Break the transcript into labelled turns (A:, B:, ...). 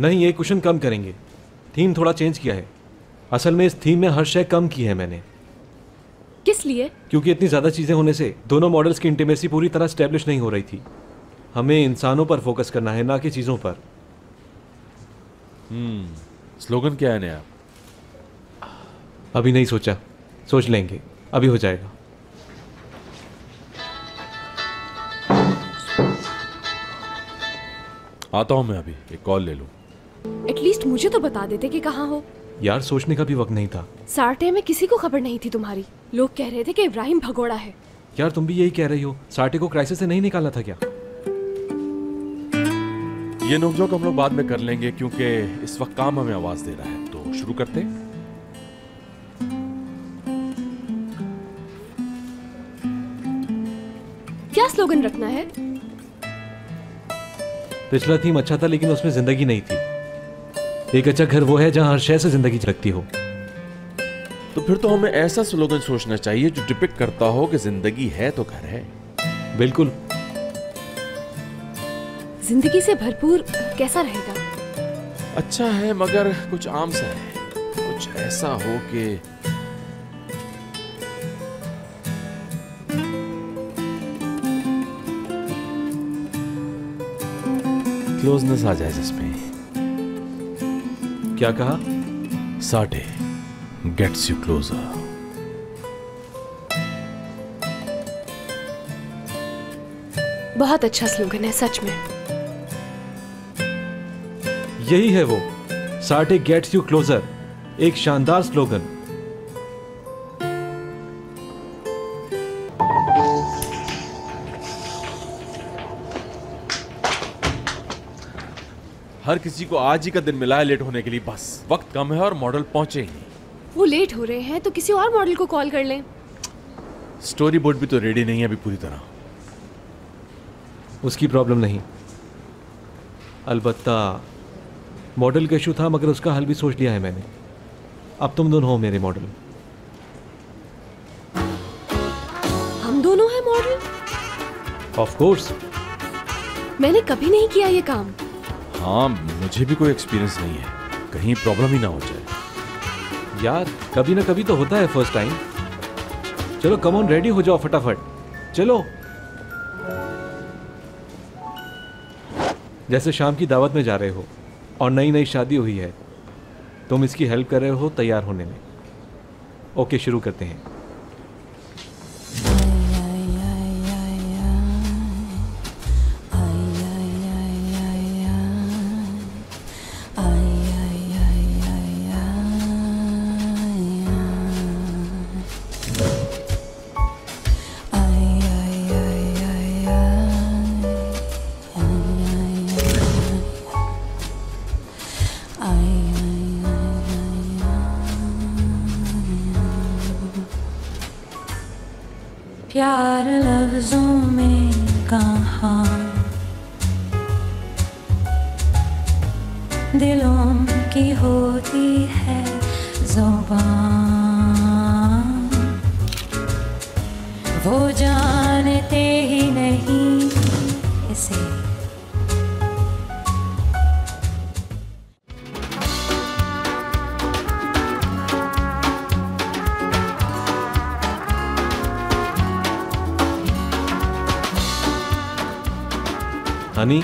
A: नहीं, ये कुशन कम करेंगे। थीम थोड़ा चेंज किया है। असल में इस थीम में हर शय कम की है मैंने।
B: किस लिए?
A: क्योंकि इतनी ज़्यादा चीज़ें होने से दोनों मॉडल्स की इंटीमेसी पूरी तरह स्टैब्लिश नहीं हो रही थी। हमें इंसानों पर फोकस करना है, ना कि चीज़ों पर।
C: स्लोगन क्या है नया?
A: अभी नहीं सोचा, सोच लेंगे, अभी हो जाएगा।
C: आता हूं मैं, अभी एक कॉल ले लूं।
B: एटलीस्ट मुझे तो बता देते कि कहाँ हो।
A: यार सोचने का भी वक्त नहीं था।
B: सार्टे में किसी को खबर नहीं थी तुम्हारी। लोग कह रहे थे कि इब्राहिम भगोड़ा है।
A: यार तुम भी यही कह रही हो। सार्टे को क्राइसिस से नहीं निकाला था क्या?
C: ये नोकझोंक हम लोग बाद में कर लेंगे, क्योंकि इस वक्त काम हमें आवाज दे रहा है। तो शुरू करते हैं।
B: क्या स्लोगन रखना है?
A: पिछला थीम अच्छा था, लेकिन उसमें जिंदगी नहीं थी। एक अच्छा घर वो है जहां हर शय से जिंदगी लगती हो।
C: तो फिर तो हमें ऐसा स्लोगन सोचना चाहिए जो डिपिक्ट करता हो कि जिंदगी है तो घर है।
A: बिल्कुल।
B: जिंदगी से भरपूर कैसा रहेगा?
C: अच्छा है, मगर कुछ आम सा है। कुछ ऐसा हो कि क्लोजनेस आ जाए जिसमें।
A: क्या कहा?
C: साटे गेट्स यू क्लोजर।
B: बहुत अच्छा स्लोगन है सच में।
A: यही है वो, सार्टे गेट्स यू क्लोजर। एक शानदार स्लोगन।
C: हर किसी को आज ही का दिन मिला है लेट होने के लिए। बस वक्त कम है और मॉडल पहुंचे ही नहीं।
B: वो लेट हो रहे हैं तो किसी और मॉडल को कॉल कर लें।
C: स्टोरी बोर्ड भी तो रेडी नहीं है अभी पूरी तरह।
A: उसकी प्रॉब्लम नहीं। अलबत्ता मॉडल का इशू था, मगर उसका हल भी सोच लिया है मैंने। अब तुम दोनों हो मेरे मॉडल।
B: हम दोनों हैं मॉडल?
A: Of course.
B: मैंने कभी नहीं किया ये काम।
C: हाँ, मुझे भी कोई एक्सपीरियंस नहीं है। कहीं प्रॉब्लम ही ना हो जाए।
A: यार कभी ना कभी तो होता है फर्स्ट टाइम। चलो कम ऑन, रेडी हो जाओ फटाफट। चलो। जैसे शाम की दावत में जा रहे हो और नई नई शादी हुई है, तुम इसकी हेल्प कर रहे हो तैयार होने में। ओके, शुरू करते हैं।
D: प्यार लफ्जों में कहाँ, दिलों की होती है ज़ुबान। वो जानते ही नहीं इसे।
A: हनी,